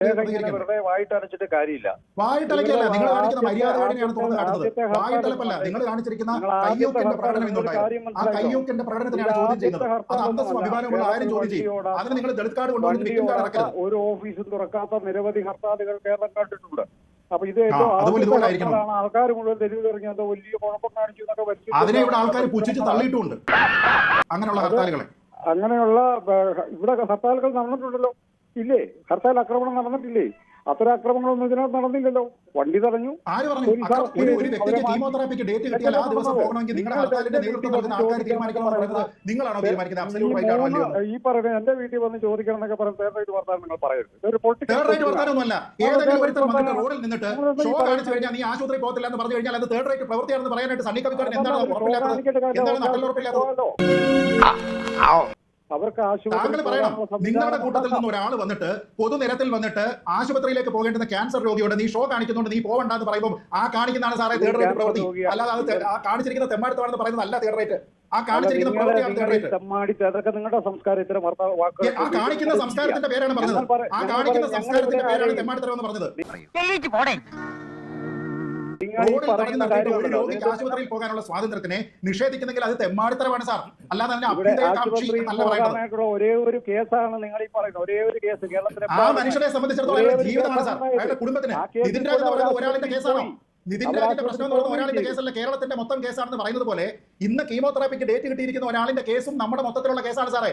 വെറുതെ വായിട്ടടച്ചിട്ട് കാര്യമില്ല. വായിട്ടലക്കല്ല, നിങ്ങൾ കാണിക്കുന്ന മര്യാദയാണ് തുറന്ന് കാട്ടുന്നത്. വായിട്ടലപ്പല്ല, നിങ്ങൾ കാണിച്ചിരിക്കുന്ന കയ്യൂക്കിന്റെ പ്രകടനം ഇന്നുണ്ടായത്. ആ കയ്യൂക്കിന്റെ പ്രകടനത്തിനാണ് ചോദ്യം ചെയ്യുന്നത്. അത് അന്തസ്സും അഭിമാനമുള്ള ആരും ചോദ്യം ചെയ്യും. അതിന് നിങ്ങൾ ദളിത് കാർഡ് കൊണ്ടുവന്ന് വിക്ടിം കാർഡ് ഇറക്കരുത്. ഒരു ഓഫീസും തുറക്കാത്ത നിരവധി ഹർത്താലുകൾ കേരളം കണ്ടിട്ടുണ്ട്. അപ്പൊ ഇത് ആൾക്കാർ മുഴുവൻ തെരുവിലിറങ്ങി എന്തോ വലിയ കുഴപ്പം കാണിച്ചു എന്നൊക്കെ അതിനെ ഇവിടെ ആൾക്കാർ പുച്ഛിച്ച് തള്ളിയിട്ടുമുണ്ട്. അങ്ങനെയുള്ള ഹർത്താലുകളെ അങ്ങനെയുള്ള ഇവിടെ ഹർത്താലുകൾ നടന്നിട്ടുണ്ടല്ലോ, ഇല്ലേ? ഹർത്താൽ ആക്രമണം നടന്നിട്ടില്ലേ? അത്തരം ആക്രമണങ്ങളൊന്നും ഇതിനകത്ത് നടന്നില്ലല്ലോ. വണ്ടി തടഞ്ഞു. ആര് പറഞ്ഞു? ഒരു വ്യക്തിക്ക് കീമോതെറാപ്പിക്ക് ഡേറ്റ് കിട്ടിയാൽ ആ ദിവസം പോകണമെങ്കിൽ നിങ്ങളുടെ ഹർത്താലിന്റെ നേതൃത്വം നൽകുന്ന ആൾക്കാർ തീരുമാനിക്കണമെന്ന് പറയുന്നത് നിങ്ങളാണോ തീരുമാനിക്കുന്നത്? അബ്സല്യൂട്ട് റൈറ്റ് ആണോ അല്ലയോ? ഈ പറയുന്നത് എന്റെ വീട്ടിൽ വന്ന് ചോദിക്കണം എന്നൊക്കെ പറയുന്നത് തേർഡ് റൈറ്റ് വർത്താനം നിങ്ങൾ പറയരുത്. തേർഡ് റൈറ്റ് വർത്താനൊന്നുമല്ല. ഏതെങ്കിലും ഒരുത്തൻ വന്നിട്ട് റോഡിൽ നിന്നിട്ട് ഷോ കാണിച്ചു കഴിഞ്ഞാൽ നീ ആശുപത്രി പോകത്തില്ല എന്ന് പറഞ്ഞു കഴിഞ്ഞാൽ അത് തേർഡ് റൈറ്റ് പ്രവൃത്തിയാണെന്ന് പറയാനായിട്ട് സണ്ണി കവിക്കാരൻ എന്താണ് ഉറപ്പില്ലാത്തത്? എന്താണ് നട്ടലുറപ്പില്ലാത്തത്? താങ്കൾ പറയണം, നിങ്ങളുടെ കൂട്ടത്തിൽ നിന്ന് ഒരാൾ വന്നിട്ട് പൊതുനിരത്തിൽ വന്നിട്ട് ആശുപത്രിയിലേക്ക് പോകേണ്ടുന്ന ക്യാൻസർ രോഗിയോട് നീ ഷോ കാണിക്കുന്നുണ്ട്, നീ പോകണ്ട എന്ന് പറയുമ്പോൾ ആ കാണിക്കുന്നതാണ് സാറേ തേർഡ് റേറ്റ് പ്രവൃത്തി. അല്ലാതെ അത് ആ കാണിച്ചിരിക്കുന്ന തെമ്മാടുത്തമാണെന്ന് പറയുന്നത് അല്ല തേർഡ് റേറ്റ്. ആ കാണിച്ചിരിക്കുന്ന പ്രവൃത്തിയാണ് തേർഡ് റേറ്റ്. നിങ്ങളുടെ സംസ്കാരം ഇത്തരം ആ കാണിക്കുന്ന സംസ്കാരത്തിന്റെ പേരാണ് പറഞ്ഞത്. ആ കാണിക്കുന്ന സംസ്കാരത്തിന്റെ പേരാണ് തെമ്മാടുത്തരം എന്ന് പറഞ്ഞത്. രോഗിക്ക് ആശുപത്രിയിൽ പോകാനുള്ള സ്വാതന്ത്ര്യത്തിനെ നിഷേധിക്കുന്നെങ്കിൽ അത് തെമ്മാടിത്തരമാണ് സാർ. അല്ലാതെ ഒരേ ഒരു കേസാണ് നിങ്ങൾ ഈ പറയുന്നത്. ഒരേ ഒരു കേസ് കേരളത്തിലെ ആ മനുഷ്യനെ സംബന്ധിച്ചിടത്തോളം ജീവിതമാണ് സാർ. അയാളുടെ കുടുംബത്തിന് നിതിൻ രാജ് എന്ന് പറയുന്നത് ഒരാളിന്റെ കേസാണോ? നിതിൻ രാജിന്റെ പ്രശ്നം എന്ന് പറയുന്നത് ഒരാളിന്റെ കേസല്ല, കേരളത്തിന്റെ മൊത്തം കേസാണെന്ന് പറയുന്നത് പോലെ ഇന്ന് കീമോതെറാപ്പിക്ക് ഡേറ്റ് കിട്ടിയിരിക്കുന്ന ഒരാളിന്റെ കേസും നമ്മുടെ മൊത്തത്തിലുള്ള കേസാണ് സാറേ.